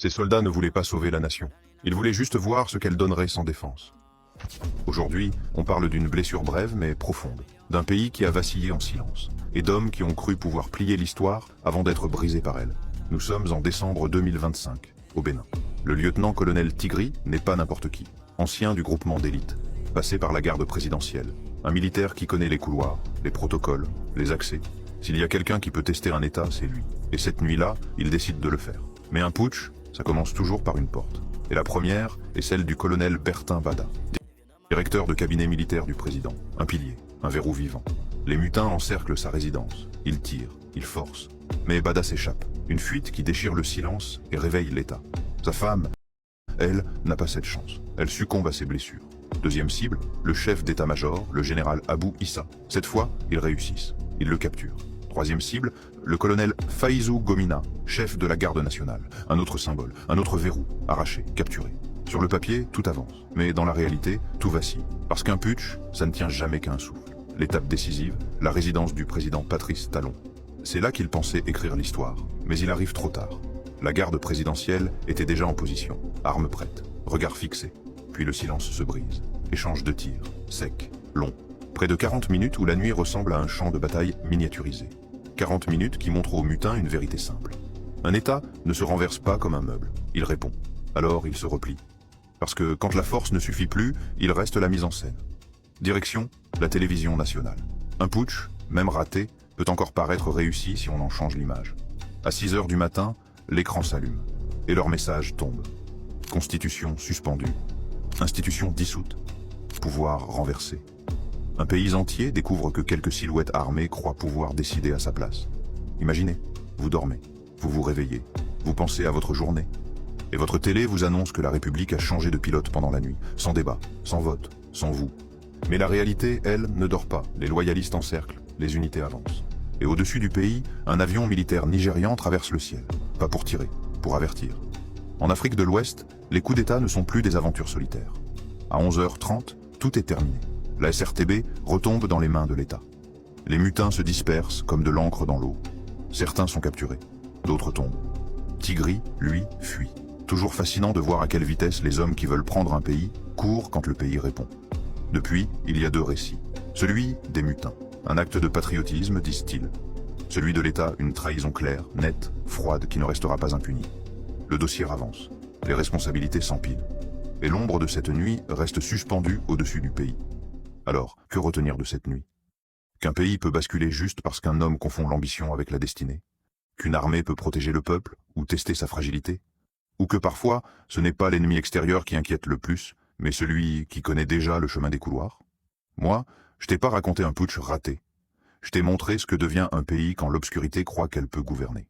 Ces soldats ne voulaient pas sauver la nation. Ils voulaient juste voir ce qu'elle donnerait sans défense. Aujourd'hui, on parle d'une blessure brève mais profonde, d'un pays qui a vacillé en silence, et d'hommes qui ont cru pouvoir plier l'histoire avant d'être brisés par elle. Nous sommes en décembre 2025, au Bénin. Le lieutenant-colonel Tigri n'est pas n'importe qui, ancien du groupement d'élite, passé par la garde présidentielle, un militaire qui connaît les couloirs, les protocoles, les accès. S'il y a quelqu'un qui peut tester un État, c'est lui. Et cette nuit-là, il décide de le faire. Mais un putsch, ça commence toujours par une porte. Et la première est celle du colonel Bertin Bada, directeur de cabinet militaire du président. Un pilier, un verrou vivant. Les mutins encerclent sa résidence. Ils tirent, ils forcent. Mais Bada s'échappe. Une fuite qui déchire le silence et réveille l'État. Sa femme, elle, n'a pas cette chance. Elle succombe à ses blessures. Deuxième cible, le chef d'état-major, le général Abou Issa. Cette fois, ils réussissent. Ils le capturent. Troisième cible, le colonel Faïzou Gomina, chef de la garde nationale. Un autre symbole, un autre verrou, arraché, capturé. Sur le papier, tout avance. Mais dans la réalité, tout vacille. Parce qu'un putsch, ça ne tient jamais qu'à un souffle. L'étape décisive, la résidence du président Patrice Talon. C'est là qu'il pensait écrire l'histoire. Mais il arrive trop tard. La garde présidentielle était déjà en position, armes prêtes, regard fixé. Puis le silence se brise. Échange de tirs, sec, long. Près de 40 minutes où la nuit ressemble à un champ de bataille miniaturisé. 40 minutes qui montrent aux mutins une vérité simple. Un État ne se renverse pas comme un meuble. Il répond. Alors il se replie. Parce que quand la force ne suffit plus, il reste la mise en scène. Direction, la télévision nationale. Un putsch, même raté, peut encore paraître réussi si on en change l'image. À 6 heures du matin, l'écran s'allume. Et leur message tombe. Constitution suspendue. Institution dissoute. Pouvoir renversé. Un pays entier découvre que quelques silhouettes armées croient pouvoir décider à sa place. Imaginez, vous dormez, vous vous réveillez, vous pensez à votre journée. Et votre télé vous annonce que la République a changé de pilote pendant la nuit, sans débat, sans vote, sans vous. Mais la réalité, elle, ne dort pas. Les loyalistes encerclent, les unités avancent. Et au-dessus du pays, un avion militaire nigérian traverse le ciel. Pas pour tirer, pour avertir. En Afrique de l'Ouest, les coups d'État ne sont plus des aventures solitaires. À 11h30, tout est terminé. La SRTB retombe dans les mains de l'État. Les mutins se dispersent comme de l'encre dans l'eau. Certains sont capturés, d'autres tombent. Tigri, lui, fuit. Toujours fascinant de voir à quelle vitesse les hommes qui veulent prendre un pays courent quand le pays répond. Depuis, il y a deux récits. Celui des mutins, un acte de patriotisme, disent-ils. Celui de l'État, une trahison claire, nette, froide, qui ne restera pas impunie. Le dossier avance, les responsabilités s'empilent. Et l'ombre de cette nuit reste suspendue au-dessus du pays. Alors, que retenir de cette nuit? Qu'un pays peut basculer juste parce qu'un homme confond l'ambition avec la destinée? Qu'une armée peut protéger le peuple ou tester sa fragilité? Ou que parfois, ce n'est pas l'ennemi extérieur qui inquiète le plus, mais celui qui connaît déjà le chemin des couloirs? Moi, je t'ai pas raconté un putsch raté. Je t'ai montré ce que devient un pays quand l'obscurité croit qu'elle peut gouverner.